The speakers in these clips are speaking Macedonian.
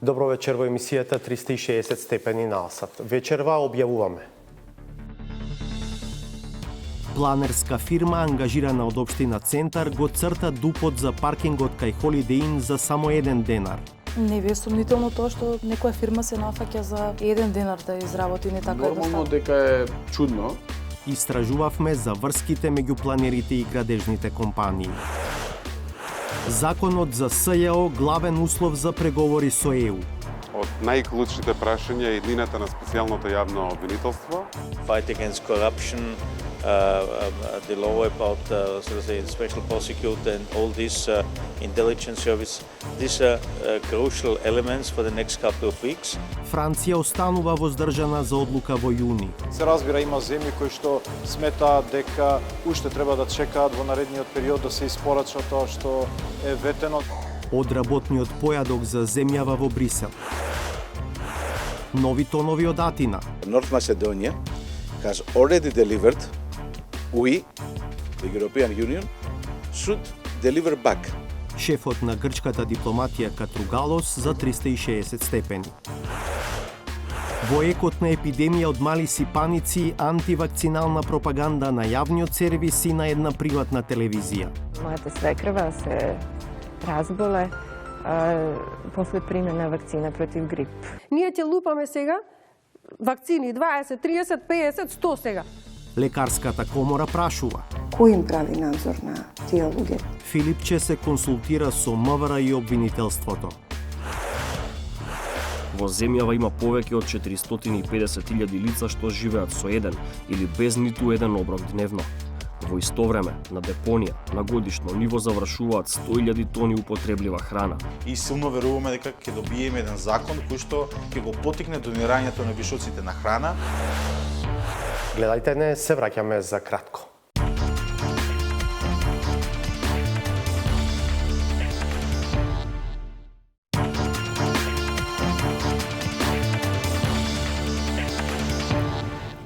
Добро вечер во емисијата 360 степени на Асат. Вечерва објавуваме. Планерска фирма ангажирана од општина Центар го црта дупот за паркингот кај Holiday Inn за само 1 денар. Не ви е сумнително тоа што некоја фирма се нафаќа за 1 денар да изработи, не така Нормално дека е чудно. Истражувавме за врските меѓу планерите и градежните компании. Законот за СЈО главен услов за преговори со ЕУ. Од најклучните прашања е еднината на специјалното јавно обвинителство. Fight against corruption, the law about special prosecutor and all this intelligence service. These are crucial elements for the next couple of weeks. Франција останува воздржана за одлука во јуни. Се разбира, има земји кои што сметаат дека уште треба да чекаат во наредниот период да се испорача тоа што е ветено. Од работниот појадок за земјава во Брисел. Нови тонови од Атина. North Macedonia has already delivered. We, the European Union, should deliver back. Шефот на грчката дипломатија Катругалос за 360 степени. Во екот на епидемија од мали сипаници, антивакцинална пропаганда на јавниот сервис и на една приватна телевизија. Мојата свекрва се разболе после примена вакцина против грип. Ние ќе лупаме сега вакцини 20, 30, 50, 100 сега. Лекарската комора прашува. Кој им прави надзор на тие луѓе? Филипче се консултира со МВР и обвинителството. Во земјава има повеќе од 450.000 лица што живеат со еден или без ниту еден оброк дневно. Во исто време, на депонија, на годишно ниво завршуваат 100.000 тони употреблива храна. И силно веруваме дека ќе добиеме еден закон кој што ќе го потикне донирањето на вишоците на храна. Гледајте не, се враќаме за кратко.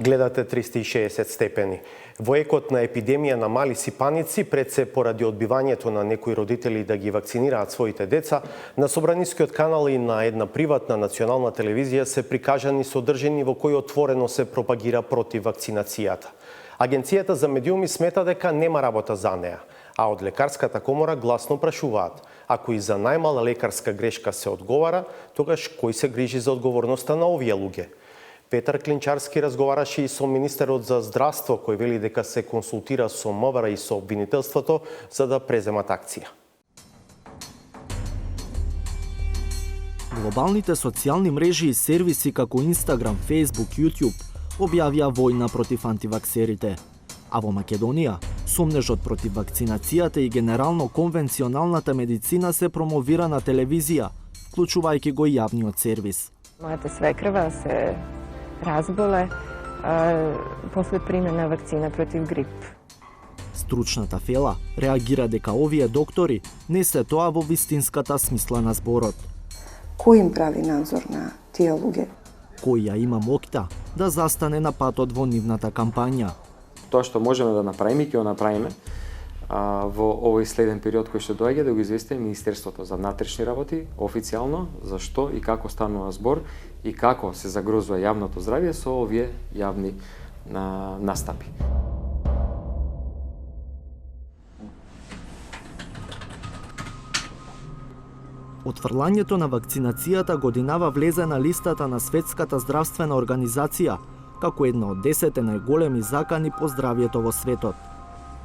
Гледате 360 степени. Во екот на епидемија на мали сипаници, пред се поради одбивањето на некои родители да ги вакцинираат своите деца, на Собранискиот канал и на една приватна национална телевизија се прикажани содржини во кои отворено се пропагира против вакцинацијата. Агенцијата за медиуми смета дека нема работа за неа, а од лекарската комора гласно прашуваат: ако и за најмала лекарска грешка се одговара, тогаш кој се грижи за одговорноста на овие луѓе? Петар Клинчарски разговараше и со министерот за здравство, кој вели дека се консултира со МВР и со обвинителството за да преземат акција. Глобалните социјални мрежи и сервиси како Instagram, Facebook, YouTube објавија војна против антиваксерите. А во Македонија, сомнежот против вакцинацијата и генерално конвенционалната медицина се промовира на телевизија, вклучувајќи го и јавниот сервис. Мојата свекрва се разболе после примена вакцина против грип. Стручната Фела реагира дека овие доктори не се тоа во вистинската смисла на зборот. Кој им прави надзор на тие луѓе? Кој ја има моќта да застане на патот во нивната кампања? Тоа што можеме да направиме, ќе го направиме во овој следен период кој што доаѓа, да го известиме Министерството за внатрешни работи официјално за што и како станува збор и како се загрозува јавното здравје со овие јавни настапи. Отфрлањето на вакцинацијата годинава влезе на листата на Светската здравствена организација како една од 10 најголеми закани по здравјето во светот.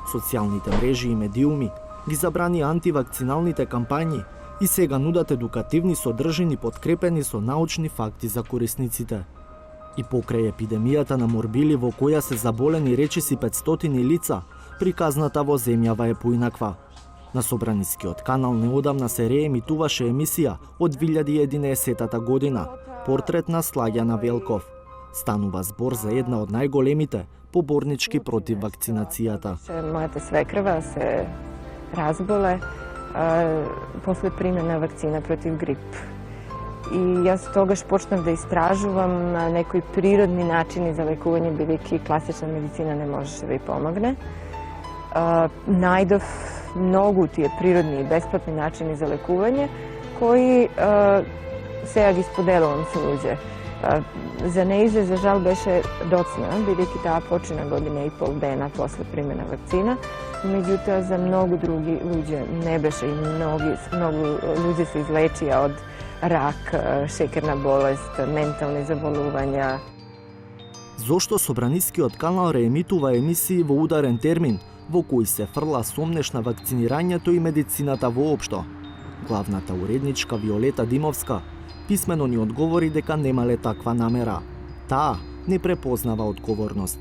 Социјалните мрежи и медиуми ги забрани антивакциналните кампањи и сега нудат едукативни содржини подкрепени со научни факти за корисниците. И покрај епидемијата на морбили во која се заболени речиси 500 лица, приказната во земјава е поинаква. На Собранискиот канал неодамна се реемитуваше емисија од 2011 година, портрет на Слагјана Велков. Станува збор за една од најголемите поборнички против вакцинацијата. Мојата свекрва се разболе после примена вакцина против грип. И јас тогаш почнав да истражувам на некои природни начини за лекување, бидејќи класична медицина не можеше да ја помогне. Најдов многу тие природни и бесплатни начини за лекување, кои сега ги споделувам со луѓе. За неизе, за жал, беше доцна, бидејќи таа почина година и пол дена после примена вакцина. Меѓутоа, за многу други луѓе не беше и многу луѓе се излечија од рак, шекерна болест, ментални заболувања. Зошто Собранискиот канал реемитува емисии во ударен термин, во кои се фрла сомнеш на вакцинирањето и медицината воопшто? Главната уредничка Виолета Димовска писмено ни одговори дека немале таква намера. Таа не препознава одговорност.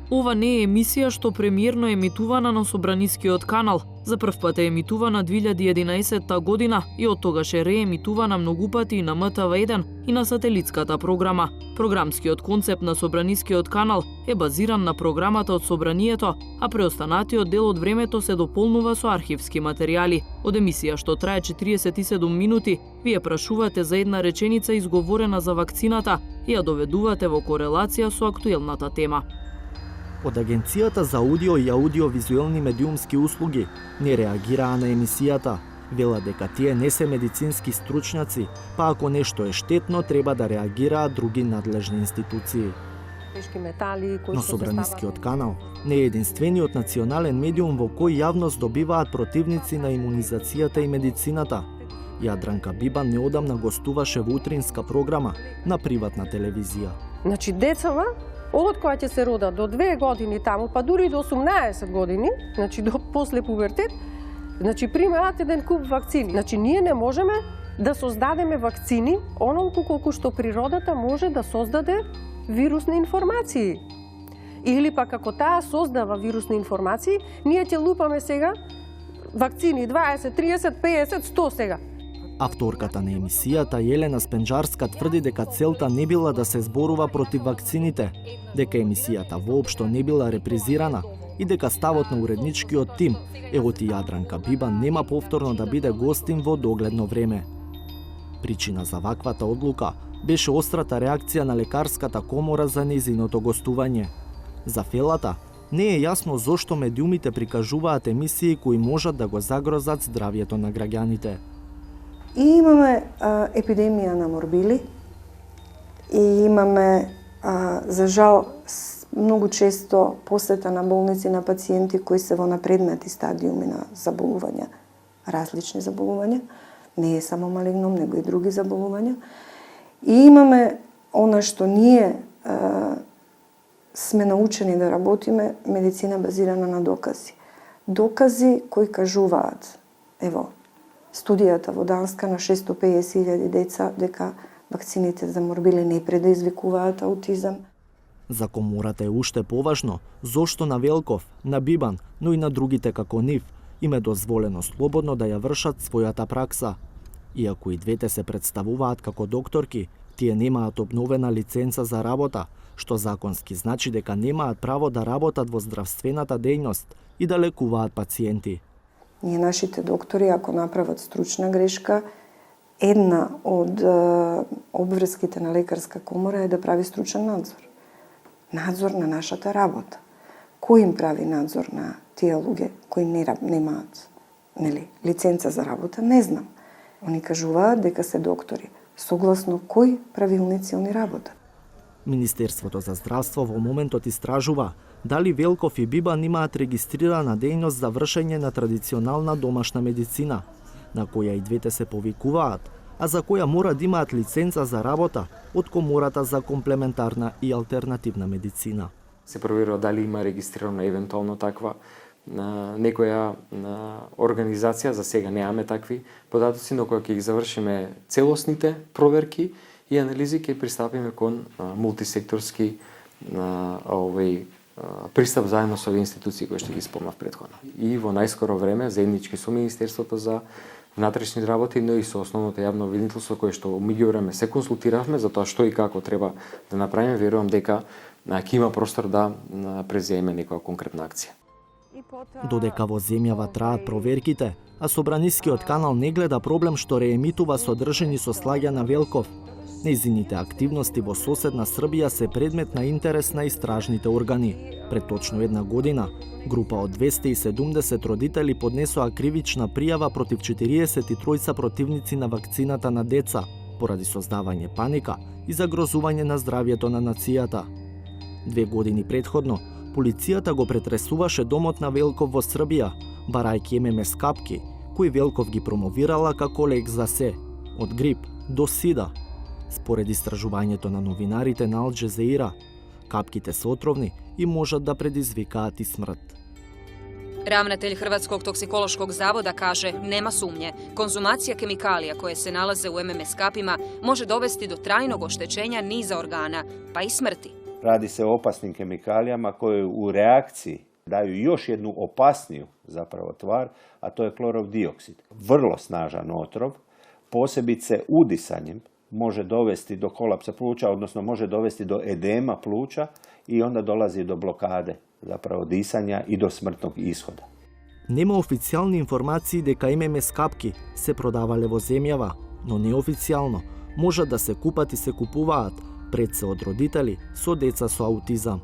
Ова не е емисија што премиерно емитувана на Собранискиот канал. За прв пат е емитувана 2011 година и од тогаш е реемитувана многу пати и на МТВ1 и на сателитската програма. Програмскиот концепт на Собранискиот канал е базиран на програмата од Собранието, а преостанатиот дел од времето се дополнува со архивски материјали. Од емисија што трае 47 минути, вие прашувате за една реченица изговорена за вакцината и ја доведувате во корелација со актуелната тема. Од Агенцијата за аудио и аудиовизуелни медиумски услуги не реагираа на емисијата. Вела дека тие не се медицински стручњаци, па ако нешто е штетно, треба да реагираат други надлежни институции. Но Собранискиот канал не е единствениот национален медиум во кој јавност добиваат противници на имунизацијата и медицината. Јадранка Бибан неодамна гостуваше во утринска програма на приватна телевизија. Значи, децава од која ќе се родат до 2 години таму, па дури до 18 години, значи до после пубертет, значи примаат еден куп вакцини. Значи ние не можеме да создадеме вакцини онолку колку што природата може да создаде вирусни информации. Или пак ако таа создава вирусни информации, ние ќе лупаме сега вакцини 20, 30, 50, 100 сега. Авторката на емисијата Елена Спенџарска тврди дека целта не била да се зборува против вакцините, дека емисијата воопшто не била репризирана и дека ставот на уредничкиот тим, евоти Јадранка Бибан, нема повторно да биде гостин во догледно време. Причина за ваквата одлука беше острата реакција на лекарската комора за нејзиното гостување. За Фелата не е јасно зошто медиумите прикажуваат емисии кои можат да го загрозат здравјето на граѓаните. И имаме епидемија на морбили и имаме, за жал, многу често посета на болници на пациенти кои се во напреднати стадиуми на заболувања, различни заболувања, не е само малигном, него и други заболувања. И имаме она што ние сме научени да работиме, медицина базирана на докази. Докази кои кажуваат, ево, студијата во Данска на 650.000 деца дека вакцините за морбили не предизвикуваат аутизам. За комората е уште поважно зошто на Велков, на Бибан, но и на другите како нив им е дозволено слободно да ја вршат својата пракса. Иако и двете се представуваат како докторки, тие немаат обновена лиценца за работа, што законски значи дека немаат право да работат во здравствената дејност и да лекуваат пациенти. Ние нашите доктори, ако направат стручна грешка, една од обврските на лекарска комора е да прави стручен надзор. Надзор на нашата работа. Кој им прави надзор на тие луѓе кои немаат лиценца за работа, не знам. Они кажуваат дека се доктори. Согласно кои правилници они работат? Министерството за здравство во моментот истражува дали Велков и Бибан имаат регистрирана дејност за вршење на традиционална домашна медицина, на која и двете се повикуваат, а за која мора да имаат лиценца за работа од Комората за комплементарна и алтернативна медицина. Се проверува дали има регистрирано евентуално таква некоја организација, за сега немаме такви податоци, но кога ќе ги завршиме целосните проверки и анализи, ќе пристапиме кон мултисекторски пристап заедно со овие институции кои што ги спомнав претходно. И во најскоро време, заеднички со Министерството за внатрешни работи, но и со основното јавно обвинителство кое што меѓувреме се консултиравме за тоа што и како треба да направиме, верувам дека ќе има простор да преземе некоја конкретна акција. Додека во земјава траат проверките, а Собранискиот канал не гледа проблем што реемитува содржини со слагја на Велков, нејзините активности во соседна Србија се предмет на интерес на истражните органи. Пред точно една година, група од 270 родители поднесоа кривична пријава против 43 противници на вакцината на деца, поради создавање паника и загрозување на здравјето на нацијата. 2 години претходно, полицијата го претресуваше домот на Велков во Србија, барајќи ММС капки, кои Велков ги промовирала како лек за се, од грип до сида. Според истражувањето на новинарите на Ал Джезеира, капките се отровни и можат да предизвикаат и смрт. Ravnatelj Hrvatskog toksikološkog zavoda kaže nema sumnje, konzumacija kemikalija koje se nalaze u MMS kapima može dovesti do trajnog oštećenja niza organa, pa i smrti. Radi se o opasnim kemikalijama koje u reakciji daju još jednu opasniju zapravo tvar, a to je klorov dioksid. Vrlo snažan otrov, posebice udisanjem može dovesti do kolapsa pluća, odnosno može dovesti do edema pluća i onda dolazi do blokade zapravo disanja i do smrtnog ishoda. Нема официјални информации дека ММС капки се продавале во земјава, но неофицијално можат да се купат и се купуваат пред се од родители со деца со аутизам.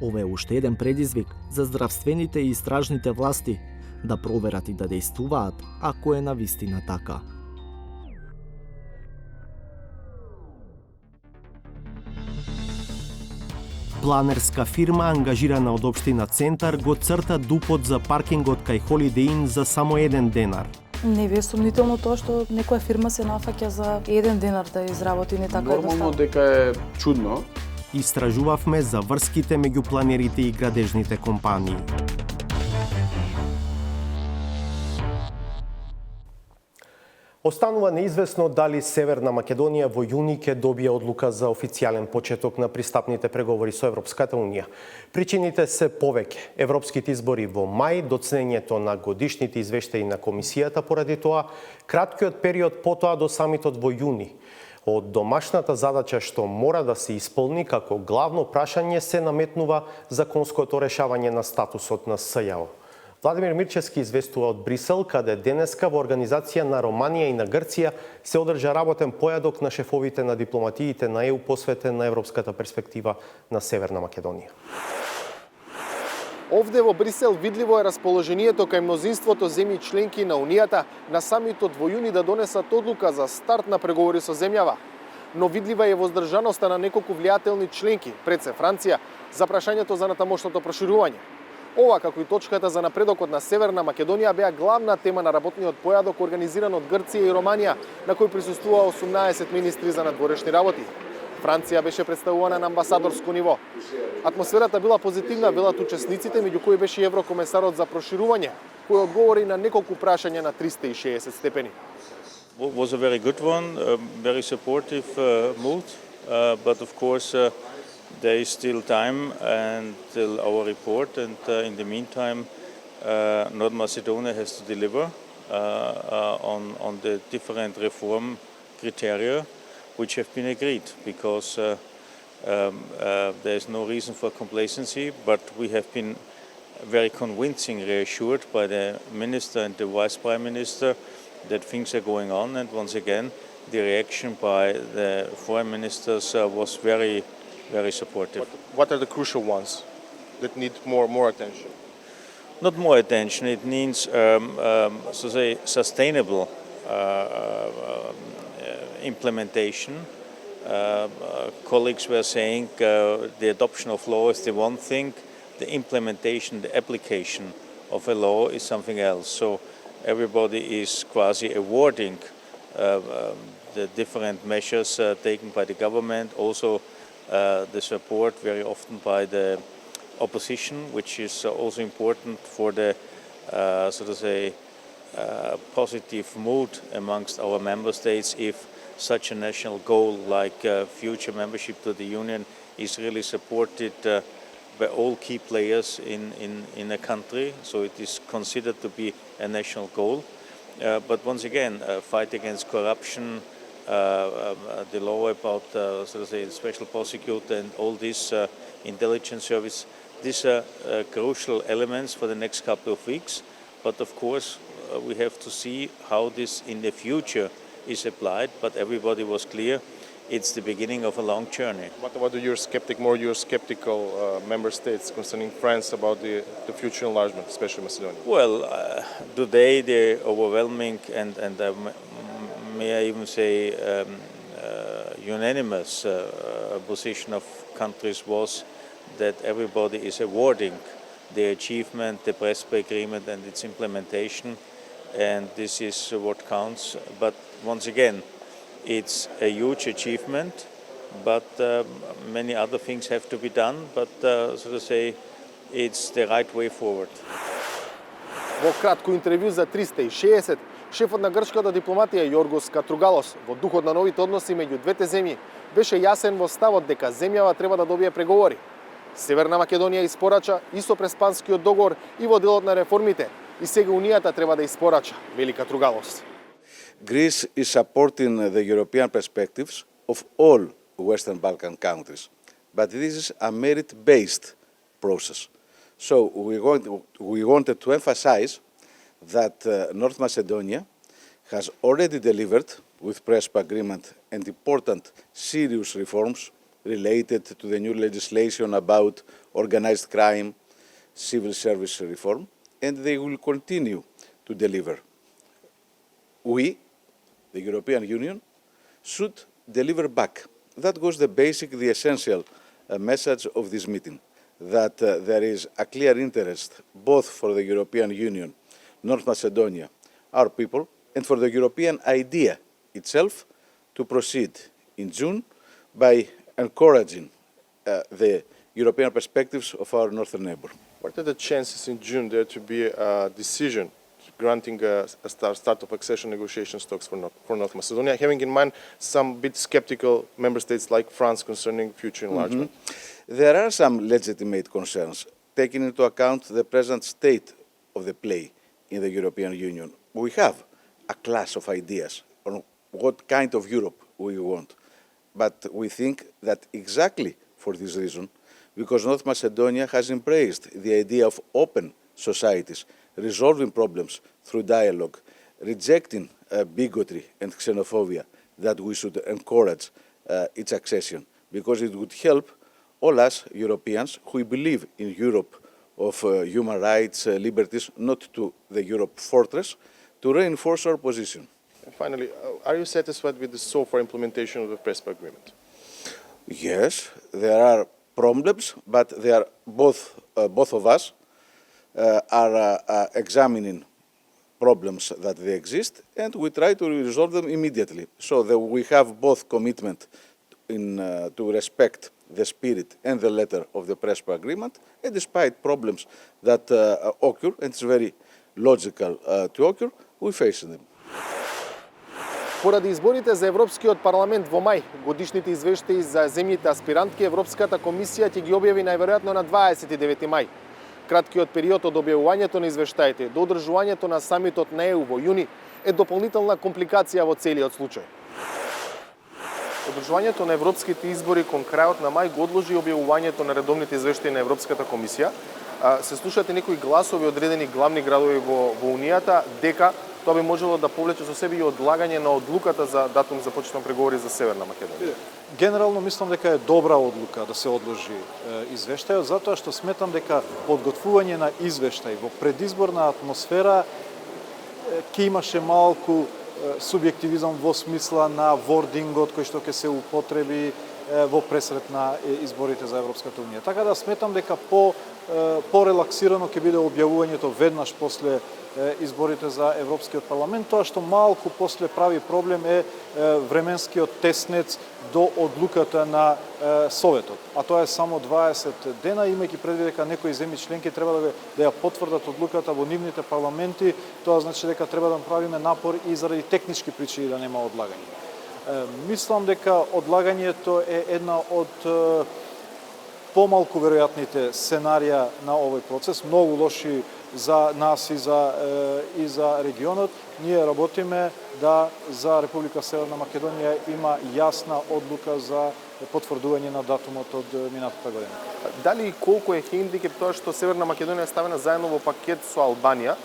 Ова е уште еден предизвик за здравствените и истражните власти да проверат и да дејствуваат ако е навистина така. Планерска фирма, ангажирана од општина Центар, го црта дупот за паркингот кај Holiday Inn за само 1 денар. Не ви е сумнително тоа што некоја фирма се нафаќа за 1 денар да изработи не така Нормално дека е чудно. Истражувавме за врските меѓу планерите и градежните компании. Останува неизвестно дали Северна Македонија во јуни ќе добие одлука за официјален почеток на пристапните преговори со Европската Унија. Причините се повеќе: европските избори во мај, доцнењето на годишните извештаи на комисијата поради тоа, краткиот период потоа до самитот во јуни. Од домашната задача што мора да се исполни како главно прашање се наметнува законското решавање на статусот на СЈО. Владимир Мирчевски известува од Брисел, каде денеска во организација на Романија и на Грција се одржа работен појадок на шефовите на дипломатиите на ЕУ посветен на европската перспектива на Северна Македонија. Овде во Брисел видливо е расположението кај мнозинството земји членки на Унијата на самитот во јуни да донесат одлука за старт на преговори со земјава. Но видлива е воздржаноста на неколку влијателни членки, пред се Франција, за прашањето за натамошното проширување. Ова, како и точката за напредокот на Северна Македонија, беа главна тема на работниот појадок организиран од Грција и Романија, на кој присуствува 18 министри за надворешни работи. Франција беше представувана на амбасадорско ниво. Атмосферата била позитивна, велат учесниците, меѓу кои беше и еврокомесарот за проширување, кој одговори на неколку прашања на 360 степени. It was a very good one, a very supportive mood, but of course there is still time until our report, and in the meantime, North Macedonia has to deliver on the different reform criteria which have been agreed, because there is no reason for complacency, but we have been very convincingly reassured by the Minister and the Vice Prime Minister that things are going on, and once again, the reaction by the foreign ministers was very supportive. What are the crucial ones that need more attention? Not more attention, it needs so say sustainable implementation. Colleagues were saying the adoption of law is the one thing, the implementation, the application of a law is something else. So everybody is quasi awarding the different measures taken by the government, also the support very often by the opposition, which is also important for the so to say positive mood amongst our member states if such a national goal like future membership to the Union is really supported by all key players in a country, so it is considered to be a national goal. But once again, fight against corruption, the law about so to say special prosecutor and all this intelligence service, these are crucial elements for the next couple of weeks. But of course, we have to see how this in the future is applied. But everybody was clear. It's the beginning of a long journey. What about your skeptical member states concerning France about the future enlargement, especially Macedonia? Well, today the overwhelming and may I even say, unanimous position of countries was that everybody is awarding the achievement, the Prespa agreement and its implementation, and this is what counts. But once again, it's a huge achievement, but many other things have to be done, but so to say, it's the right way forward. Во кратко интервју за 360, шефот на грчката дипломатија Јоргос Катругалос во духот на новите односи меѓу двете земји беше јасен во ставот дека земјава треба да добие преговори. Северна Македонија испорача и со Преспанскиот договор и во делот на реформите, и сега Унијата треба да испорача, вели Катругалос. Greece is supporting the European perspectives of all Western Balkan countries, but this is a merit-based process. So we wanted to emphasize that North Macedonia has already delivered with Prespa agreement and important serious reforms related to the new legislation about organized crime, civil service reform, and they will continue to deliver. We, the European Union, should deliver back. That was the essential message of this meeting, that there is a clear interest both for the European Union, North Macedonia, our people, and for the European idea itself to proceed in June by encouraging the European perspectives of our northern neighbour. What are the chances in June there to be a decision granting a start of accession negotiation talks for North Macedonia, having in mind some bit skeptical member states like France concerning future enlargement? There are some legitimate concerns, taking into account the present state of the play in the European Union. We have a clash of ideas on what kind of Europe we want. But we think that exactly for this reason, because North Macedonia has embraced the idea of open societies, resolving problems through dialogue, rejecting bigotry and xenophobia, that we should encourage its accession, because it would help all us Europeans who believe in Europe of human rights, liberties, not to the Europe fortress, to reinforce our position. And finally, are you satisfied with the so far implementation of the Prespa agreement? Yes, there are problems, but they are both of us are examining problems that they exist, and we try to resolve them immediately. So that we have both commitment to respect the spirit and the letter of the Prespa agreement, and despite problems that occur, and it's very logical to occur, we face them. Поради изборите за Европскиот парламент во мај, годишните извештаи за земјите аспирантки Европската комисија ќе ги објави најверојатно на 29 мај. Краткиот период од објавувањето на извештаите до одржувањето на самитот на ЕУ во јуни е дополнителна компликација во целиот случај. Одржувањето на европските избори кон крајот на мај го одложи објавувањето на редовните извештаи на Европската комисија. Се слушате некои гласови од одредени главни градови во Унијата дека тоа би можело да повлече со себе и одлагање на одлуката за датум за почетни преговори за Северна Македонија. Генерално мислам дека е добра одлука да се одложи извештајот, затоа што сметам дека подготвување на извештај во предизборна атмосфера ќе имаше малку субјективизам во смисла на вордингот кој што ќе се употреби во пресрет на изборите за Европската унија. Така да сметам дека по-релаксирано ќе биде објавувањето веднаш после изборите за Европскиот парламент. Тоа што малку после прави проблем е временскиот теснец до одлуката на Советот. А тоа е само 20 дена, имајќи предвид дека некои земји членки треба да ја потврдат одлуката во нивните парламенти, тоа значи дека треба да направиме напор и заради технички причини да нема одлагање. Мислам дека одлагањето е една од помалку веројатните сценарија на овој процес, многу лоши за нас и за регионот. Ние работиме да за Република Северна Македонија има јасна одлука за потврдување на датумот од минатата година. Дали и колку е хендикеп тоа што Северна Македонија е ставена заедно во пакет со Албанија,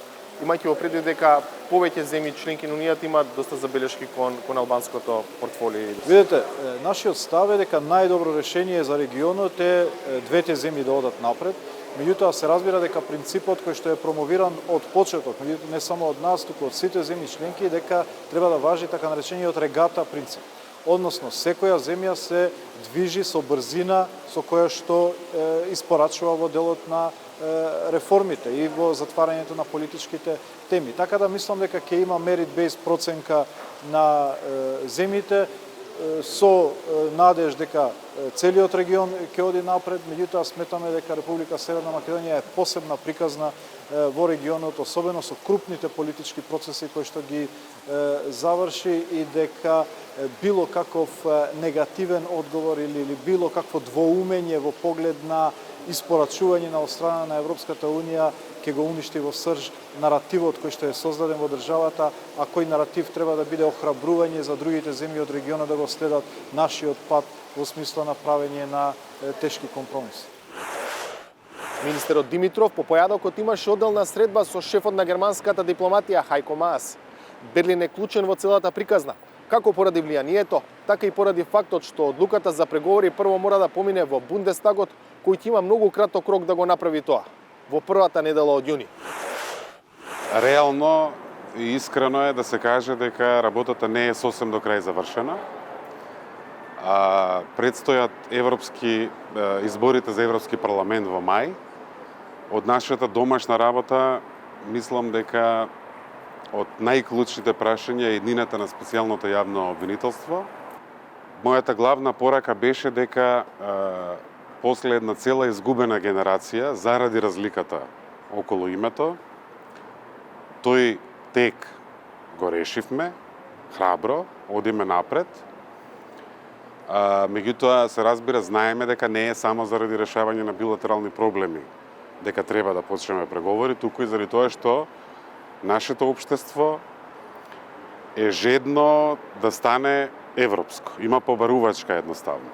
имајќи во предвид дека повеќе земји членки на Унијата имаат доста забелешки кон албанското портфолио? Видете, нашиот став е дека најдобро решение за регионот е двете земји да одат напред. Меѓутоа се разбира дека принципот кој што е промовиран од почеток, не само од нас, туку од сите земји членки, дека треба да важи така наречениот регата принцип. Односно, секоја земја се движи со брзина со која што испорачува во делот на реформите и во затварањето на политичките теми. Така да мислам дека ќе има merit-based проценка на земјите, со надеж дека целиот регион ќе оди напред, меѓутоа сметаме дека Република Северна Македонија е посебна приказна во регионот, особено со крупните политички процеси кои што ги заврши и дека било каков негативен одговор или било какво двоумење во поглед на испорачување на страна на Европската Унија ќе го уништи во срж наративот кој што е создаден во државата, а кој наратив треба да биде охрабрување за другите земји од регионот да го следат нашиот пат во смисла на правење на тешки компромиси. Министерот Димитров по појадокот имаше одделна средба со шефот на германската дипломатија Хајко Маас. Берлин е клучен во целата приказна. Како поради влијанието, така и поради фактот што одлуката за преговори прво мора да помине во Бундестагот, кој ќе има многу краток рок да го направи тоа, во првата недела од јуни. Реално и искрено е да се каже дека работата не е сосем до крај завршена. Предстојат изборите за Европски парламент во мај. Од нашата домашна работа мислам дека од најклучните прашања е еднината на специјалното јавно обвинителство. Мојата главна порака беше дека после една цела изгубена генерација, заради разликата околу името, тој тек го решивме, храбро, одиме напред. Меѓутоа, се разбира, знаеме дека не е само заради решавање на билатерални проблеми дека треба да почнеме преговори, туку и заради тоа што нашето општество е жедно да стане европско. Има побарувачка едноставно.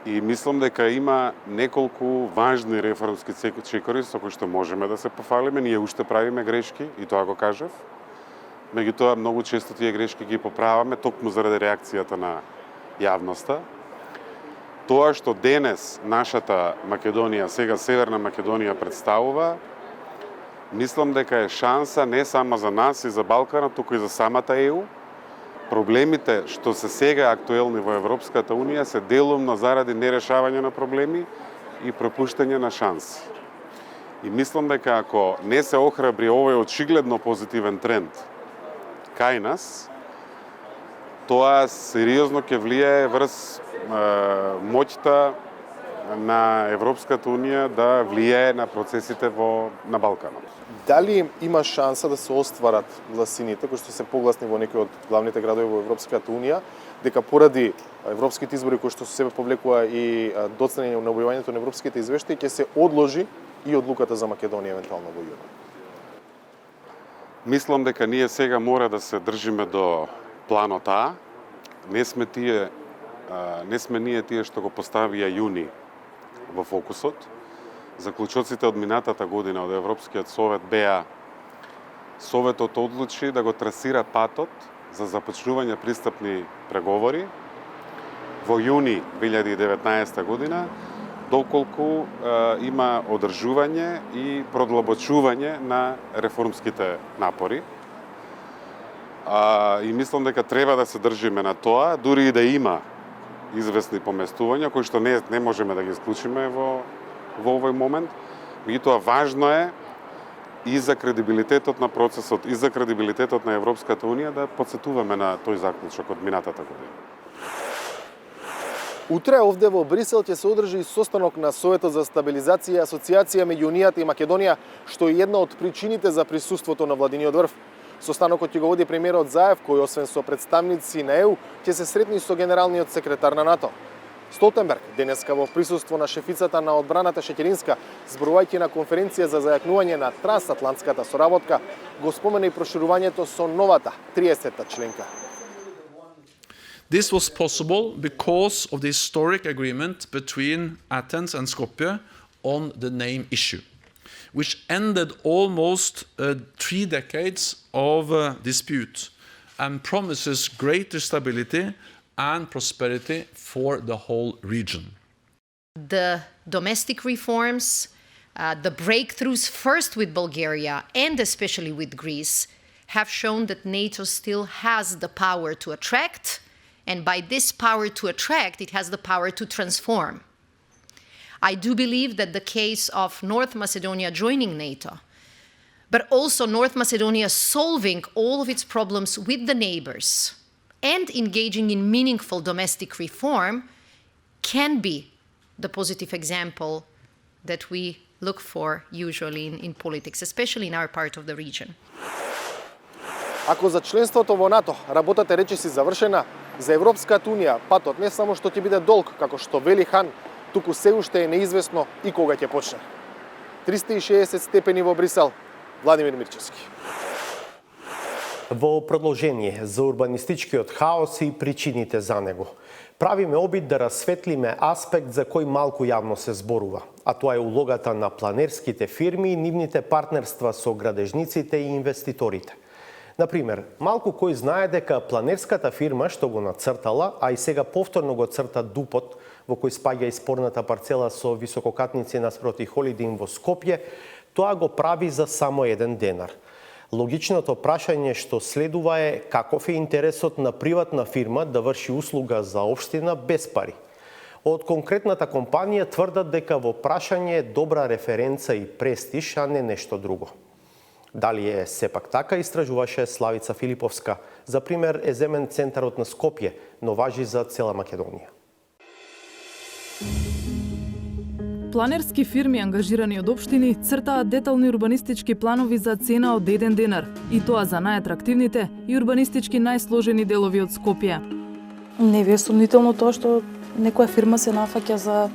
И мислам дека има неколку важни реформски чекори со кои што можеме да се пофалиме. Ние уште правиме грешки, и тоа го кажав. Меѓутоа, многу често тие грешки ги поправаме, токму заради реакцијата на јавноста. Тоа што денес нашата Македонија, сега Северна Македонија представува, мислам дека е шанса не само за нас и за Балканот, туку и за самата ЕУ. Проблемите што се сега актуелни во Европската Унија се делумно заради нерешавање на проблеми и пропуштање на шанси. И мислам дека ако не се охрабри овој очигледно позитивен тренд кај нас, тоа сериозно ќе влијае врз моќта на Европската Унија да влијае на процесите на Балканот. Дали има шанса да се остварат гласините кои што се погласни во некои од главните градови во Европската Унија, дека поради европските избори кои што со себе повлекува и доцнење на објавувањето на европските извештаи ќе се одложи и одлуката за Македонија евентуално во јуни? Мислам дека ние сега мора да се држиме до планот А. Не сме ние тие што го поставија јуни во фокусот. Заклучоците од минатата година од Европскиот совет беа Советот одлучи да го трасира патот за започнување пристапни преговори во јуни 2019 година, доколку има одржување и продлабочување на реформските напори. И мислам дека треба да се држиме на тоа, дури и да има известни поместувања, кои што не можеме да ги исклучиме во овој момент. Меѓутоа, важно е и за кредибилитетот на процесот, и за кредибилитетот на Европската Унија да подсетуваме на тој заклучок од минатата година. Утре овде во Брисел ќе се одржи и состанок на Советот за стабилизација и асоциација меѓу Унијата и Македонија, што е една од причините за присуството на владиниот врв. Состанокот ќе го води премиерот Заев, кој освен со представници на ЕУ, ќе се сретни со генералниот секретар на НАТО. Столтенберг денеска во присуство на шефицата на одбраната Шекеринска, зборувајќи на конференција за зајакнување на трансатлантската соработка, го спомена и проширувањето со новата 30-та членка. This was possible because of the historic agreement between Athens and Skopje on the name issue, which ended almost 3 decades of dispute and promises greater stability and prosperity for the whole region. The domestic reforms The breakthroughs, first with Bulgaria and especially with Greece, have shown that NATO still has the power to attract, and by this power to attract, it has the power to transform. I do believe that the case of North Macedonia joining NATO, but also North Macedonia solving all of its problems with the neighbors and engaging in meaningful domestic reform, can be the positive example that we look for usually in politics, especially in our part of the region. Ако за членството во НАТО работата речиси завршена, за Европската Унија патот не само што ќе биде долг, како што вели Хан, туку се уште е неизвестно и кога ќе почне. 360 степени во Брисел, Владимир Мирчевски. Во продолжение за урбанистичкиот хаос и причините за него. Правиме обид да расветлиме аспект за кој малку јавно се зборува, а тоа е улогата на планерските фирми и нивните партнерства со градежниците и инвеститорите. Например, малку кој знае дека планерската фирма што го нацртала, а и сега повторно го црта Дупот, во кој спаѓа и спорната парцела со висококатници наспроти Холидин во Скопје, тоа го прави за само 1 денар. Логичното прашање што следува е каков е интересот на приватна фирма да врши услуга за општина без пари. Од конкретната компанија тврдат дека во прашање е добра референца и престиж, а не нешто друго. Дали е сепак така, истражуваше Славица Филиповска. За пример е земен центарот на Скопје, но важи за цела Македонија. Планерски фирми ангажирани од општини цртаат детални урбанистички планови за цена од 1 денар, и тоа за најатрактивните и урбанистички најсложени делови од Скопје. Не ви е сумнително тоа што некоја фирма се нафаќа за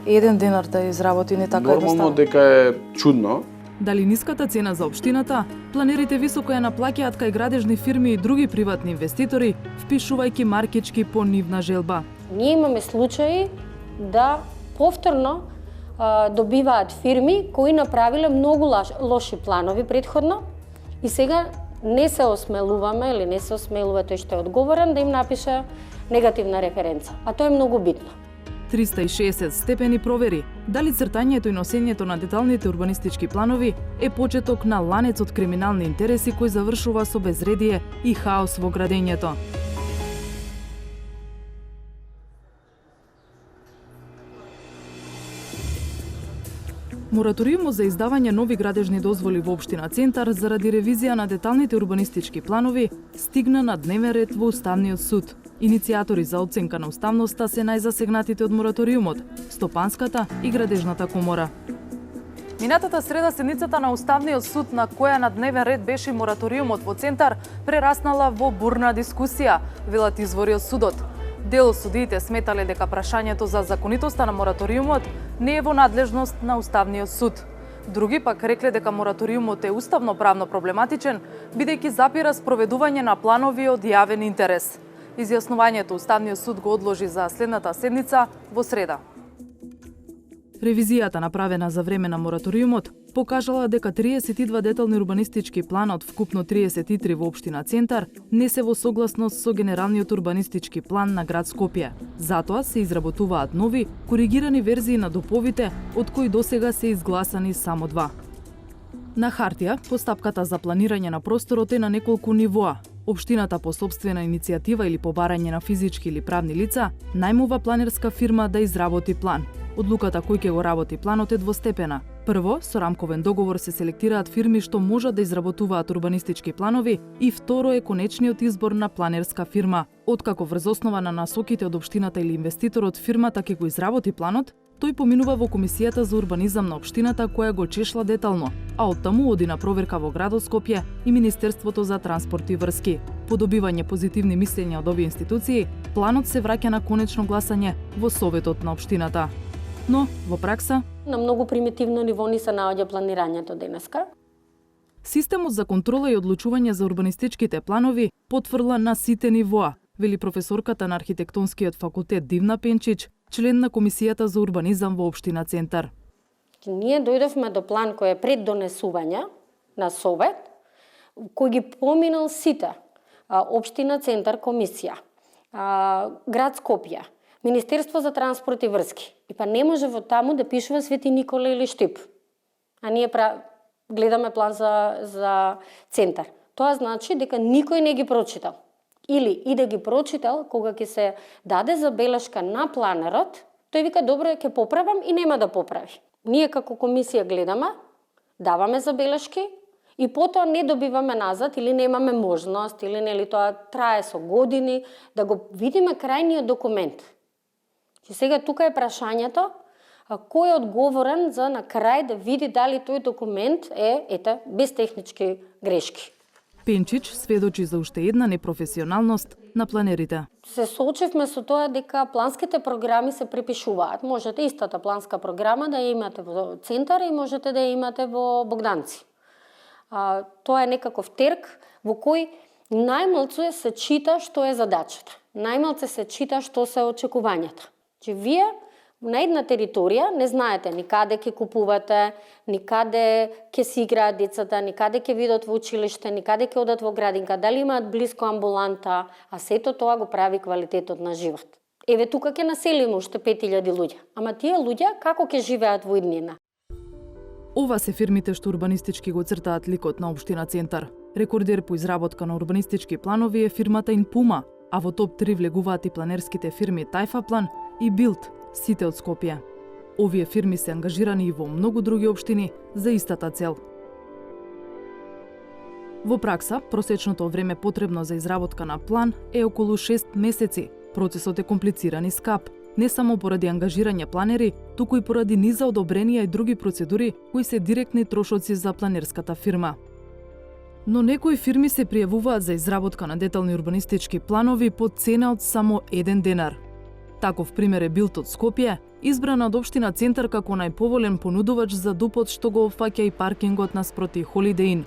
1 денар да изработи, не така Нормално едноставно. дека е чудно. Дали ниската цена за општината, планерите високо ја наплаќаат кај градежни фирми и други приватни инвеститори, впишувајќи маркички по нивна желба. Ние имаме случаи да повторно добиваат фирми кои направиле многу лоши планови претходно и сега не се осмелуваме или не се осмелува тој што е одговорен да им напише негативна референца. А тоа е многу битно. 360 степени провери дали цртањето и носењето на деталните урбанистички планови е почеток на ланец од криминални интереси кој завршува со безредие и хаос во градењето. Мораториумот за издавање нови градежни дозволи во општина Центар заради ревизија на деталните урбанистички планови стигна на дневен ред во Уставниот суд. Иницијатори за оценка на уставноста се најзасегнатите од мораториумот, Стопанската и Градежната комора. Минатата среда седницата на Уставниот суд, на која на дневен ред беше мораториумот во Центар, прераснала во бурна дискусија, велат извори од судот. Дел од судиите сметале дека прашањето за законитоста на мораториумот не е во надлежност на Уставниот суд. Други пак рекле дека мораториумот е уставно-правно проблематичен, бидејќи запира спроведување на планови од јавен интерес. Изјаснувањето Уставниот суд го одложи за следната седница во среда. Ревизијата направена за време на мораториумот покажала дека 32 детални урбанистички плана од вкупно 33 во општина Центар не се во согласност со генералниот урбанистички план на град Скопје. Затоа се изработуваат нови, коригирани верзии на доповите, од кои досега се изгласани само 2. На хартија, постапката за планирање на просторот е на неколку нивоа. Општината по сопствена иницијатива или по барање на физички или правни лица најмува планерска фирма да изработи план. Одлуката кој ќе го работи планот е двостепена. Прво, со рамковен договор се селектираат фирми што можат да изработуваат урбанистички планови и второ е конечниот избор на планерска фирма. Откако врз основа на насоките од општината или инвеститорот фирмата ќе го изработи планот, тој поминува во Комисијата за урбанизам на општината која го чешла детално, а оттаму оди на проверка во градот Скопје и Министерството за транспорт и врски. По добивање позитивни мислења од овие институции, планот се враќа на конечно гласање во Советот на општината. Но, во пракса, на многу примитивно ниво ни се наоѓа планирањето денеска. Системот за контрола и одлучување за урбанистичките планови потврла на сите нивоа, вели професорката на архитектонскиот факултет Дивна Пенчич, член на Комисијата за урбанизам во општина Центар. Ние дојдовме до план кој е пред донесување на Совет, кој ги поминал сите. Општина Центар, комисија, град Скопје, Министерство за транспорт и врски. И па не може во таму да пишува Свети Никола или Штип. а ние гледаме план за центар. Тоа значи дека никој не ги прочитал. Или и да ги прочитал, кога ќе се даде забелешка на планерот, тој вика, добро, ќе поправам и нема да поправи. Ние како комисија гледаме, даваме забелешки и потоа не добиваме назад или немаме можност, или нели тоа трае со години, да го видиме крајниот документ. И сега тука е прашањето, кој е одговорен за на крај да види дали тој документ е без технички грешки. Пенчич сведочи за уште една непрофесионалност на планерите. Се соочивме со тоа дека планските програми се препишуваат. Можете истата планска програма да ја имате во центар и можете да ја имате во Богданци. Тоа е некаков терк во кој најмалку се чита што е задачата. Најмалку се чита што се очекувањата. Че вие на една територија не знаете ни каде ќе купувате, ни каде ќе си играат децата, ни каде ќе видат во училиште, ни каде ќе одат во градинка, дали имаат близко амбуланта, а сето тоа го прави квалитетот на живот. Еве тука ќе населиме уште 5000 луѓе, ама тие луѓе како ќе живеат во иднина? Ова се фирмите што урбанистички го цртаат ликот на општина Центар. Рекордер по изработка на урбанистички планови е фирмата Инпума, а во топ 3 влегуваат и планерските фирми Тајфаплан и Билд, сите од Скопје. Овие фирми се ангажирани и во многу други општини за истата цел. Во пракса, просечното време потребно за изработка на план е околу 6 месеци. Процесот е комплициран и скап, не само поради ангажирање планери, туку и поради низа одобренија и други процедури кои се директни трошоци за планерската фирма. Но некои фирми се пријавуваат за изработка на детални урбанистички планови по цена од само 1 денар. Таков пример е Билд од Скопје, избрана од општина Центар како најповолен понудувач за ДУП-от што го опфаќа и паркингот наспроти Holiday Inn.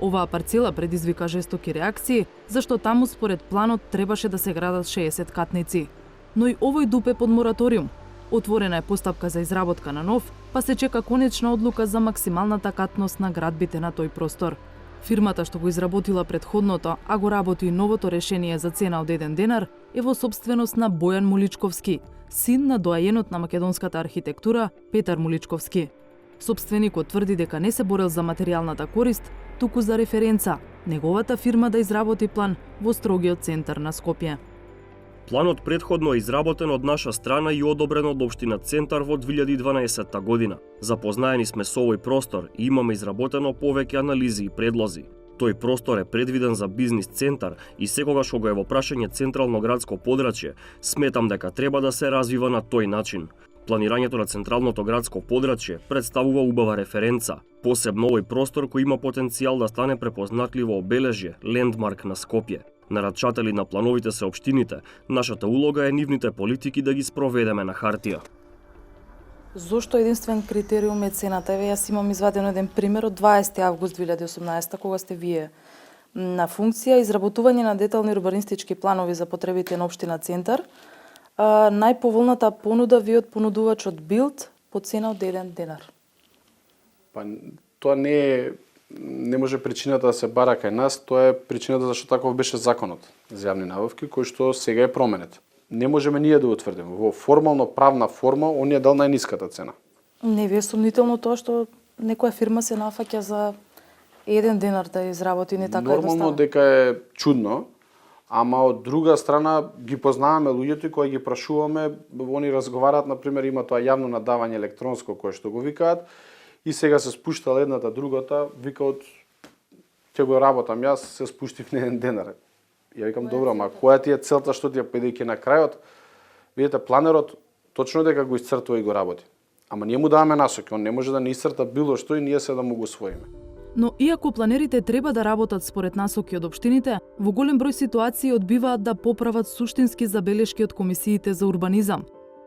Оваа парцела предизвика жестоки реакции, зашто таму според планот требаше да се градат 60 катници. Но и овој ДУП е под мораториум. Отворена е постапка за изработка на нов, па се чека конечна одлука за максималната катност на градбите на тој простор. Фирмата што го изработила предходното, а го работи и новото решение за цена од 1 денар, е во собственост на Бојан Муличковски, син на доајенот на македонската архитектура Петар Муличковски. Собственикот тврди дека не се борел за материјалната корист, туку за референца, неговата фирма да изработи план во строгиот центар на Скопје. Планот предходно е изработен од наша страна и одобрен од општина Центар во 2012 година. Запознаени сме со овој простор и имаме изработено повеќе анализи и предлози. Тој простор е предвиден за бизнис центар и секогаш кога е во прашање централно градско подрачје, сметам дека треба да се развива на тој начин. Планирањето на централното градско подрачје представува убава референца, посебно овој простор кој има потенцијал да стане препознатливо обележје, лендмарк на Скопје. Нарачатели на плановите се општините, нашата улога е нивните политики да ги спроведеме на хартија. Зошто единствен критериум е цената? Еве јас имам изваден еден пример од 20 август 2018 кога сте вие на функција изработување на детални урбанистички планови за потребите на општина Центар. Најповолната понуда ви од понудувачот Билд по цена од 1 денар. Па тоа не може причината да се бара кај нас, тоа е причината зашто таков беше законот за јавни набавки, кој што сега е променет. Не можеме ние да утврдиме. Во формално правна форма, он е дал најниската цена. Не ви е сумнително тоа што некоја фирма се нафаќа за 1 денар да изработи, не така едноставно? Нормално дека е чудно, ама од друга страна ги познаваме луѓето и кога ги прашуваме, они разговараат, например, има тоа јавно надавање електронско кое што го викаат, и сега се спуштала едната другата, викаат ќе го работам јас, се спуштив на 1 денар. Ја викам, добро, ама која ти е целта, што ти е педејќи на крајот? Видите, планерот точно дека го исцртува и го работи. Ама ние му даваме насоки, он не може да не исцрта било што и ние се да му го усвоиме. Но иако планерите треба да работат според насоки од општините, во голем број ситуации одбиваат да поправат суштински забелешки од комисиите за урбанизам.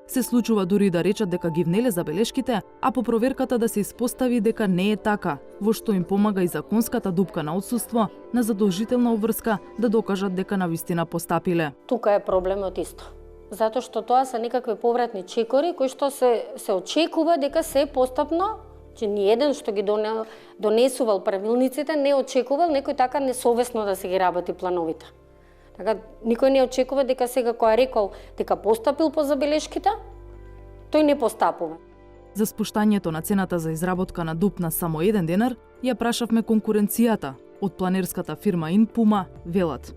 Се случува дури да речат дека ги внеле забелешките, а по проверката да се испостави дека не е така, во што им помага и законската дупка на отсуство на задолжителна обврска да докажат дека навистина постапиле. Тука е проблемот исто. Затоа што тоа се некакви повратни чекори кои што се очекува дека се постапно, че ни еден што ги донесувал правилниците не очекувал некој така несовесно да се ги работи плановите. Така, никој не очекува дека сега кој е рекол дека постапил по забелешките, тој не постапува. За спуштањето на цената за изработка на дуб на само 1 денар, ја прашавме конкуренцијата. Од планерската фирма Инпума велат.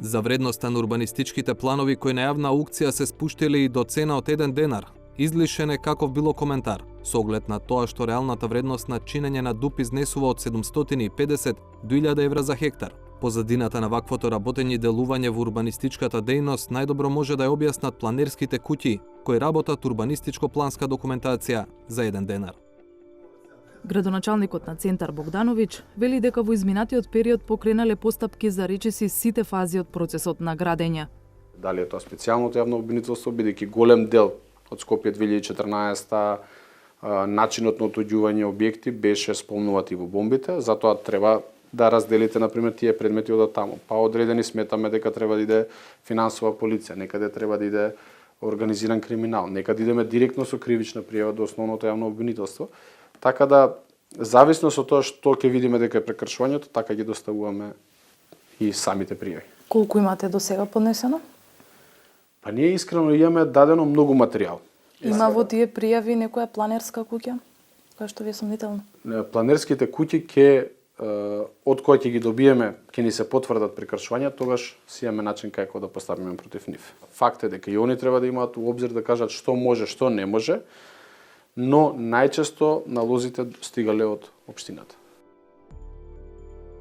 За вредноста на урбанистичките планови кои на јавна аукција се спуштили и до цена од 1 денар, излишен е каков било коментар, со оглед на тоа што реалната вредност на чинење на дуб изнесува од 750 до 1000 евра за хектар. Позадината на ваквото работење и делување во урбанистичката дејност најдобро може да ја објаснат планерските куќи кои работат урбанистичко-планска документација за 1 денар. Градоначалникот на Центар Богдановиќ вели дека во изминатиот период покренале постапки за речиси сите фази од процесот на градење. Дали е тоа специјалното јавно обвинителство, бидејќи голем дел од Скопје 2014 начинот на отоѓување објекти беше спомнуват и во бомбите, затоа треба да разделите, например, тие предмети од таму. Па одредени сметаме дека треба да иде финансова полиција, некаде треба да иде организиран криминал, некаде идеме директно со кривична пријава до основното јавно обвинителство. Така да, зависно со тоа што ќе видиме дека е прекршувањето, така ги доставуваме и самите пријави. Колку имате до сега поднесено? Па ние искрено имаме дадено многу материјал. Има во тие пријави некоја планерска куќа, која што ви е сомнителна? Планерските куќи ќе од кои ќе ги добиеме, ќе ни се потврдат прекршувања, тогаш си имаме начин како да поставиме против нив. Факт е дека и они треба да имаат у обзир да кажат што може, што не може, но најчесто налозите стигале од општината.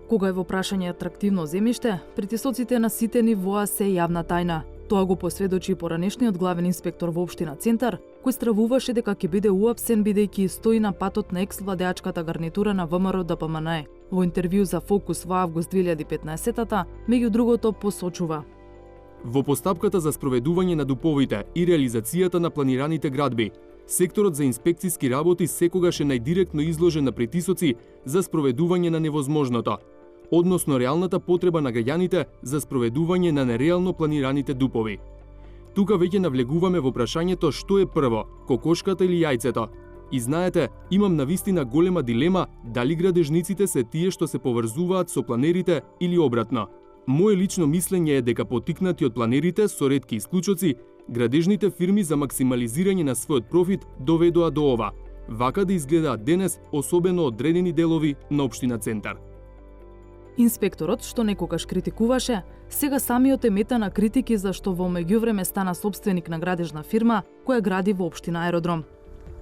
Кога е во прашање атрактивно земјиште, притисоците на сите нивоа се јавна тајна. Тоа го посведочи поранешниот главен инспектор во општина Центар, кој стравуваше дека ќе биде уапсен бидејќи стои на патот на екс-владеачката гарнитура на ВМРО ДПМНЕ. Во интервју за Фокус во август 2015-та, меѓу другото посочува: Во постапката за спроведување на дуповите и реализацијата на планираните градби, секторот за инспекциски работи секогаш е најдиректно изложен на притисоци за спроведување на невозможното, односно реалната потреба на граѓаните за спроведување на нереално планираните дупови. Тука веќе навлегуваме во прашањето што е прво, кокошката или јајцето. И знаете, имам навистина голема дилема дали градежниците се тие што се поврзуваат со планерите или обратно. Моje лично мислење е дека потикнати од планерите со ретки исклучоци, градежните фирми за максимализирање на својот профит доведоа до ова. Вака да изгледаат денес, особено одредени делови на општина Центар. Инспекторот, што некогаш критикуваше, сега самиот е мета на критики зашто во меѓувреме стана сопственик на градежна фирма која гради во општина Аеродром.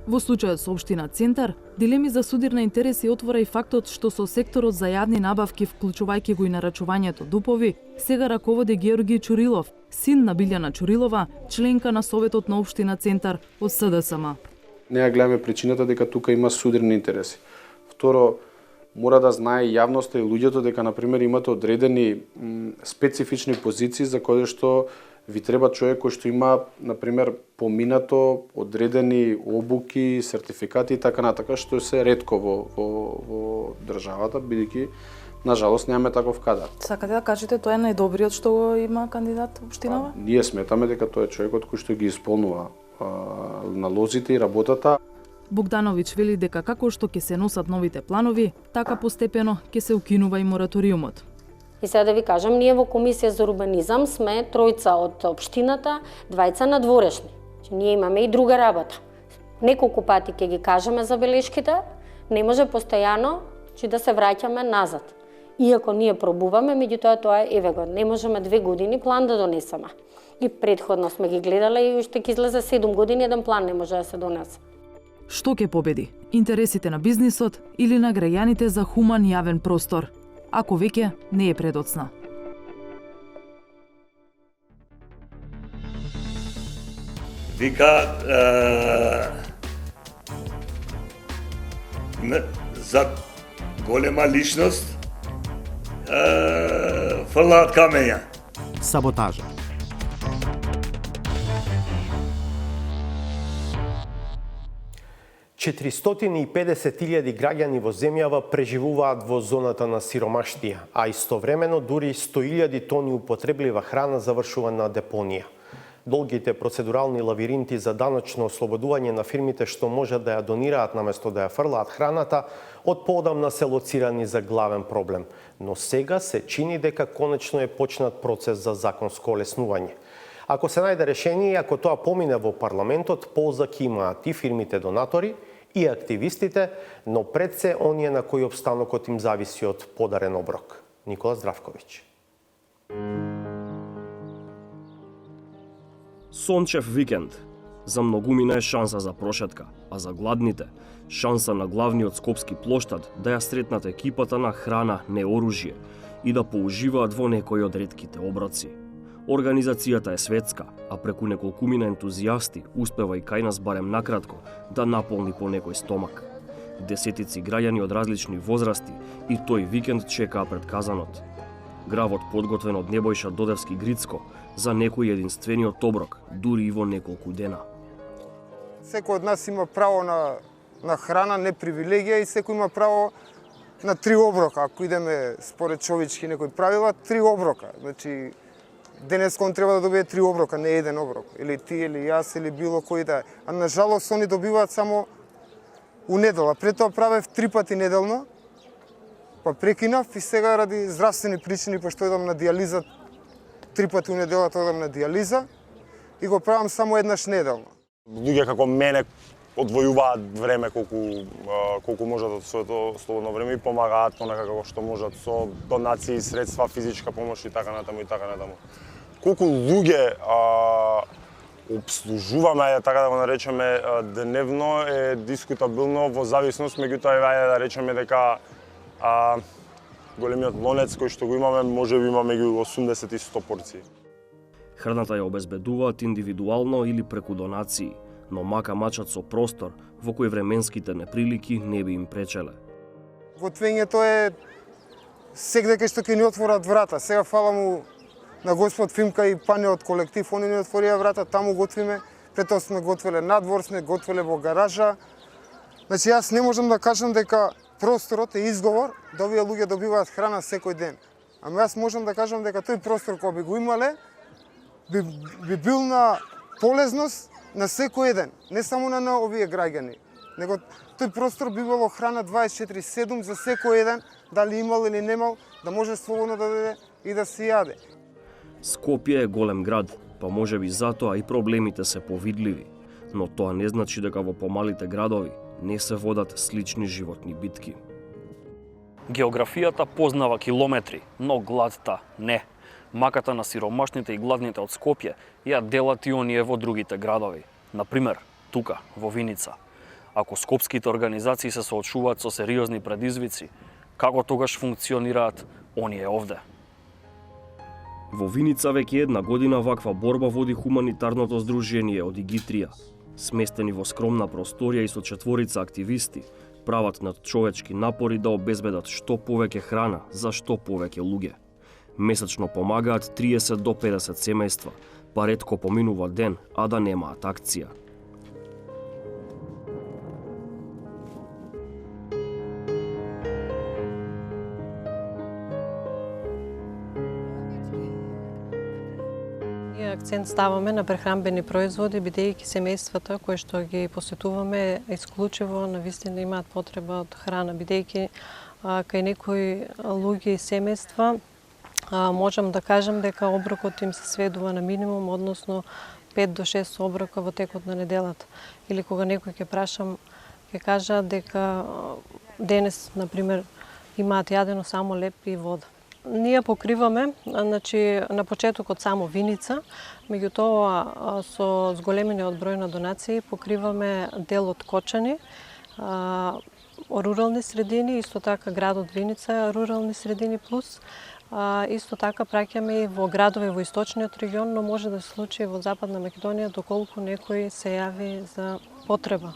Во случајот со општина Центар, дилеми за судир на интереси отвора и фактот што со секторот за јавни набавки, вклучувајќи го и нарачувањето дупови, сега раководи Георги Чурилов, син на Билјана Чурилова, членка на Советот на општина Центар од СДСМ. Не ја гледаме причината дека тука има судирни интереси. Второ, мора да знае јавноста и луѓето дека, например, имате одредени специфични позиции за кои што ви треба човек кој што има, например, поминато одредени обуки, сертификати и така натака, што се ретко во државата, бидејќи на жалост немаме таков кадар. Сакате да кажете тоа е најдобриот што го има кандидат општинава? Ние сметаме дека тоа е човекот кој што ги исполнува налозите и работата. Богдановиќ вели дека како што ќе се носат новите планови, така постепено ќе се укинува и мораториумот. И сега да ви кажам, ние во Комисија за урбанизам сме тројца од општината, двајца надворешни. Ние имаме и друга работа. Неколку пати ќе ги кажеме забелешките, не може постојано да се враќаме назад. Иако ние пробуваме, меѓутоа тоа еве го, не можеме 2 години план да донесеме. И предходно сме ги гледале и уште ќе излезе 7 години еден план не може да се донесе. Што ќе победи? Интересите на бизнисот или на граѓаните за хуман јавен простор? Ако веќе не е предоцна. Вика за голема личност фрлаат камења. Саботажа. $450,000 граѓани во земјава преживуваат во зоната на сиромаштија, а истовремено дури 100,000 тони употреблива храна завршува на депонија. Долгите процедурални лавиринти за даночно ослободување на фирмите што можат да ја донираат наместо да ја фрлаат храната, од поодамна се лоцирани за главен проблем, но сега се чини дека конечно е почнат процес за законско олеснување. Ако се најде решение и ако тоа помине во парламентот, полза ќе имаат и фирмите донатори, и активистите, но пред се оние на кои обстанокот им зависи од подарен оброк. Никола Здравковиќ. Сончев викенд. За многумина е шанса за прошетка, а за гладните шанса на главниот скопски плоштад да ја сретнат екипата на храна, не оружје и да поуживаат во некои од ретките оброци. Организацијата е светска, а преку неколкумина ентузијасти успева и кај нас барем накратко да наполни по некој стомак. Десетици граѓани од различни возрасти и тој викенд чекаа пред казанот. Гравот подготвен од Небојша Додевски Грицко за некој единствениот оброк, дури и во неколку дена. Секој од нас има право на храна, не привилегија, и секој има право на 3 оброка. Ако идеме според човечки некои правила, 3 оброка. Значи, денес он треба да добие 3 оброка, не еден оброк. Или ти, или јас, или било кој да е. А на жалост, они добиваат само у недела. Пред тоа правев 3 пати неделно, па прекинав и сега ради здравствени причини, пошто идам на диализа 3 пати у неделата, одам на диализа и го правам само еднаш неделно. Луѓе како мене одвојуваат време колку можат од своето слободно време и помагаат онака како што можат со донации, средства, физичка помош и така натаму и така натаму. Колку луѓе обслужуваме, така да го наречеме, дневно е дискутабилно во зависност, меѓутоа ајде да речеме дека големиот лонец кој што го имаме можеби има меѓу 80 и 100 порции. Храната ја обезбедуваат индивидуално или преку донации, но мака мачат со простор во кој временските неприлики не би им пречеле. Готвењето е секаде што ќе ни отворат врата. Сега фала му на Господ Фимка и панеот колектив, они ни отворија врата, таму готвиме. Пред тоа сме готвеле надвор, сме готвеле во гаража. Значи јас не можам да кажам дека просторот е изговор да овие луѓе добиваат храна секој ден. Ама јас можам да кажам дека тој простор кој би го имале би бил на полезност на секој еден, не само на овие граѓани, него тој простор би било храна 24/7 за секој еден, дали имал или немал, да може слободно да дојде и да се јаде. Скопје е голем град, па можеби затоа и проблемите се повидливи, но тоа не значи дека во помалите градови не се водат слични животни битки. Географијата познава километри, но гладта не. Маката на сиромашните и гладните од Скопје ја делат и оние во другите градови. Например, тука, во Виница. Ако скопските организации се соочуваат со сериозни предизвици, како тогаш функционираат оние овде? Во Виница веќе една година ваква борба води хуманитарното здружение од Игитрија. Сместени во скромна просторија и со 4 активисти, прават надчовечки напори да обезбедат што повеќе храна за што повеќе луѓе. Месечно помагаат 30 до 50 семејства, па ретко поминува ден, а да немаат акција. Ние акцент ставаме на прехранбени производи, бидејќи семејствата кои што ги посетуваме исклучиво навистина имаат потреба од храна, бидејќи кај некои луѓе и семејства можам да кажам дека оброкот им се сведува на минимум, односно 5 до 6 оброка во текот на неделата. Или кога некој ќе прашам, ќе кажа дека денес, например, имаат јадено само леп и вода. Ние покриваме, значи, на почетокот само Виница, меѓутоа со зголемениот број на донации покриваме дел од Кочани, рурални средини, исто така градот Виница, рурални средини плюс. Исто така праќаме и во градови во источниот регион, но може да се случи и во Западна Македонија доколку некој се јави за потреба.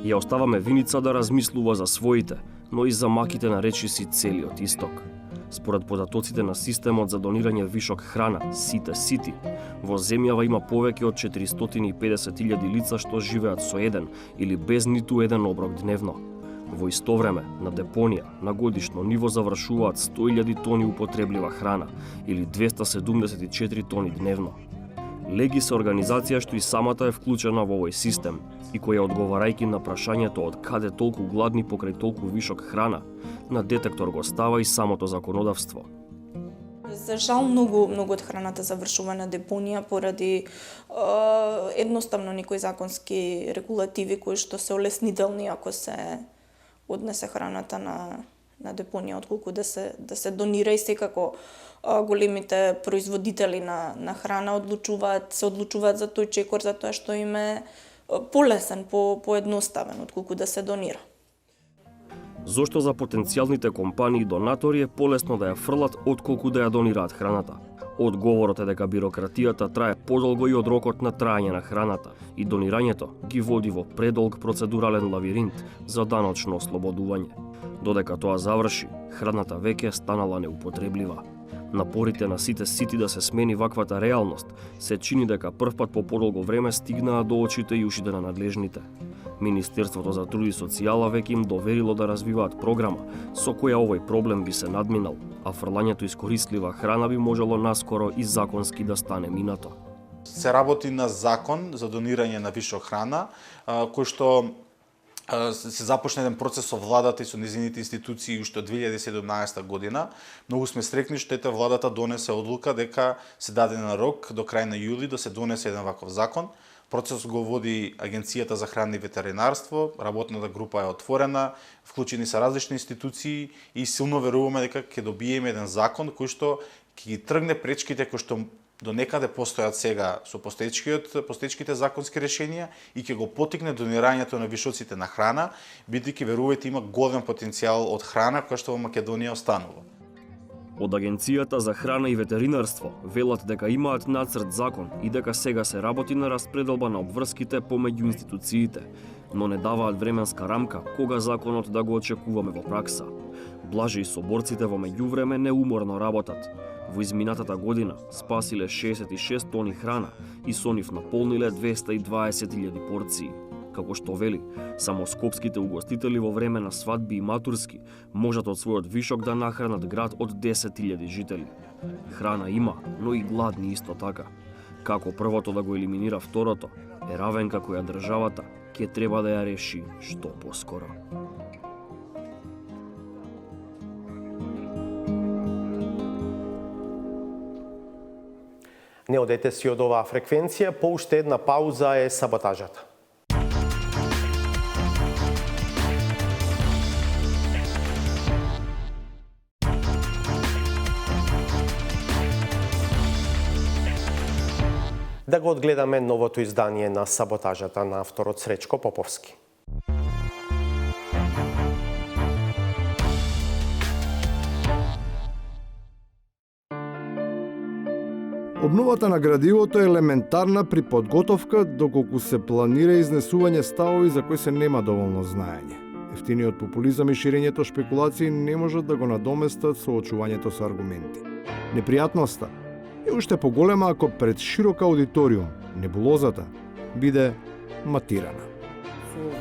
Ја оставаме Виница да размислува за своите, но и за маките на речиси целиот исток. Според податоците на системот за донирање вишок храна, Сити, во земјава има повеќе од 450.000 лица што живеат со еден или без ниту еден оброк дневно. Во исто време, на депонија, на годишно ниво завршуваат 100.000 тони употреблива храна или 274 тони дневно. Леги се организација што и самата е вклучена во овој систем и која одговарајќи на прашањето од каде толку гладни покрај толку вишок храна, на детектор го става и самото законодавство. За жал многу од храната завршува на депонија поради едноставно некои законски регулативи кои што се олеснителни ако се однесе храната на депонија отколку да се донира, и секако големите производители на храна се одлучуваат за тој чекор затоа што им е полесен, поедноставен отколку да се донира. Зошто за потенцијалните компании донатори е полесно да ја фрлат отколку да ја донираат храната? Одговорот е дека бирократијата трае подолго и од рокот на траење на храната и донирањето ги води во предолг процедурален лавиринт за даночно ослободување. Додека тоа заврши, храната веќе станала неупотреблива. Напорите на сите сити да се смени ваквата реалност се чини дека првпат по подолго време стигнаа до очите и ушите на надлежните. Министерството за труд и социјала веќе им доверило да развиваат програма со која овој проблем би се надминал, а фрлањето искористлива храна би можело наскоро и законски да стане минато. Се работи на закон за донирање на вишок храна, кој што се започна еден процес со владата и со незините институции уште од 2017 година. Многу сме стрекни што владата донесе одлука дека се даде на рок до крај на јули да се донесе еден ваков закон. Процесот го води Агенцијата за храна и ветеринарство, работната група е отворена, вклучени се различни институции и силно веруваме дека ќе добиеме еден закон кој што ќе ги тргне пречките кои што до некаде постојат сега со постоечките законски решенија и ќе го потикне донирањето на вишоците на храна, бидејќи верувајте има голем потенцијал од храна која што во Македонија останува. Од Агенцијата за храна и ветеринарство велат дека имаат нацрт закон и дека сега се работи на распределба на обврските помеѓу институциите, но не даваат временска рамка кога законот да го очекуваме во пракса. Блаже и соборците во меѓувреме неуморно работат. Во изминатата година спасиле 66 тони храна и со нив наполниле 220.000 порции. Како што вели, само скопските угостители во време на свадби и матурски можат од својот вишок да нахранат град од 10.000 жители. Храна има, но и гладни исто така. Како првото да го елиминира второто, е равенка која државата ќе треба да ја реши што поскоро. Не одете си од оваа фреквенција, по уште една пауза е саботажата. Да го одгледаме новото издание на саботажата на авторот Сречко Поповски. Обновата на градивото е елементарна при подготовка доколку се планира изнесување ставови за кои се нема доволно знаење. Ефтиниот популизам и ширењето шпекулации не можат да го надоместат соочувањето со аргументи. Непријатноста е уште поголема ако пред широк аудиториум небулозата биде матирана.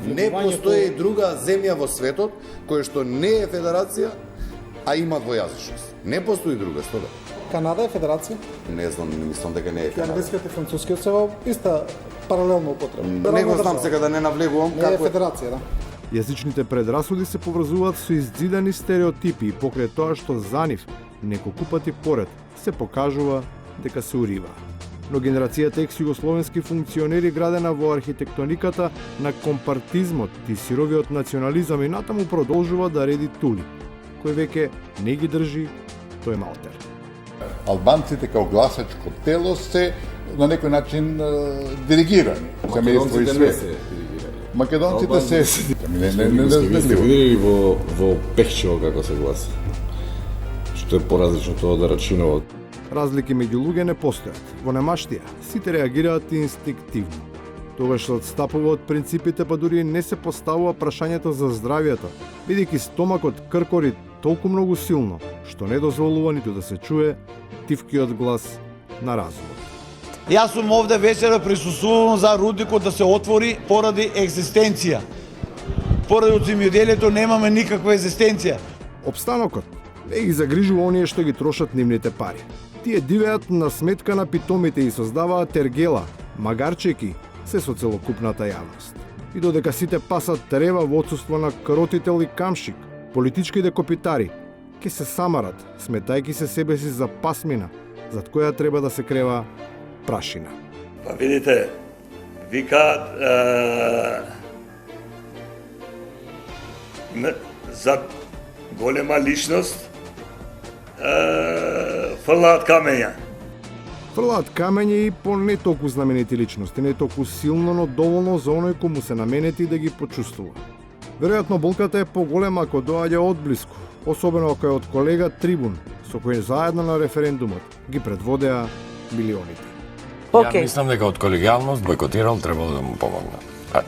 Не постои друга земја во светот која што не е федерација, а има двојазичност. Не постои друга, стода. Канада е федерација? Не знам, не мислам дека не е Канада. Англискиот и францускиот се во иста паралелна употреба. Не го знам сега да не навлегувам. Не е федерација, да. Јазичните предрасуди се поврзуваат со изdzidani стереотипи и покрај тоа што за нив неколку пати поред се покажува дека се урива. Но генерацијата екс југословенски функционери градена во архитектониката на компартизмот и сировиот национализам и натаму продолжува да реди тули, кој веќе не ги држи тој малтер. Албанците као гласачко тело се на некој начин диригирани. Македонците не се диригирани. Македонците се... Ви сте видели во Пехчево како се гласа? Што е поразлично тоа од Рачиново. Разлики меѓу луѓе не постојат. Во немаштија сите реагираат инстинктивно. Тогаш се отстапува од принципите, па дури не се поставува прашањето за здравјето, бидејќи стомакот кркори толку многу силно, што не дозволува ниту да се чуе тивкиот глас на разумот. Јас сум овде вечера присуствувам за рудникот да се отвори поради екзистенција. Поради земјоделието немаме никаква екзистенција. Обстанокот не ги загрижува оние што ги трошат нивните пари. Тие дивеат на сметка на питомите и создаваат тергела, магарчеки, се со целокупната јавност. И додека сите пасат трева во отсуство на кротител и камшик, политичките копитари ќе се самарат, сметајќи се себе си за пасмина, зад која треба да се крева прашина. Па видите, викаат за голема личност фрлаат камења. Фрлаат камења и по не толку знаменити личности, не толку силно, но доволно за оној кому се наменети да ги почувствува. Веројатно болката е поголема ако доаѓа од блиску, особено ако е од колега Трибун, со кој заедно на референдумот ги предводеа милионите. Ја мислам дека од колегијалност бойкотирал требало да му помогна.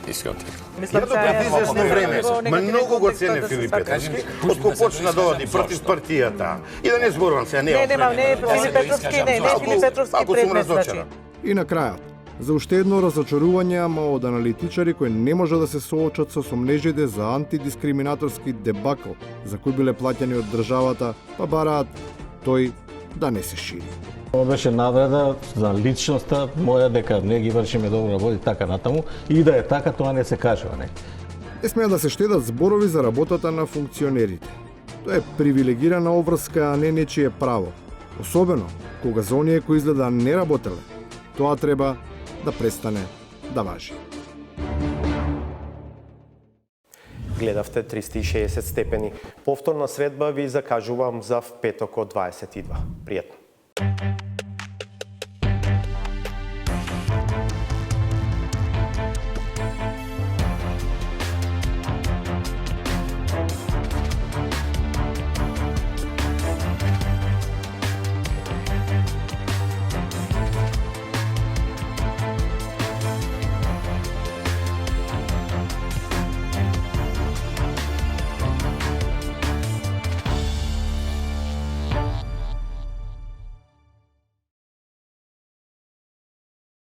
Искрено така. Мислам, че известно време, многу го цене Филип Петровски, откако почна да оди против партијата. И да не зборувам сега, не е Филип Петровски, не Филип Петровски предмет, значи. И на крајот, за уште едно разочарување, ама од аналитичари кои не може да се соочат со сомнежите за антидискриминаторски дебакл за кои биле плаќани од државата, па бараат тој да не се шири. Ова беше навреда за личноста моја дека не ги вршиме добро работи така натаму и да е така тоа не се кажува, не. Не смеа да се штедат зборови за работата на функционерите. Тоа е привилегирана обврска, а не нечие право. Особено кога за оние кои изгледа не работеле, тоа треба да престане да важи. Гледавте 360 степени. Повторна средба ви закажувам за петок од 22. Пријатно.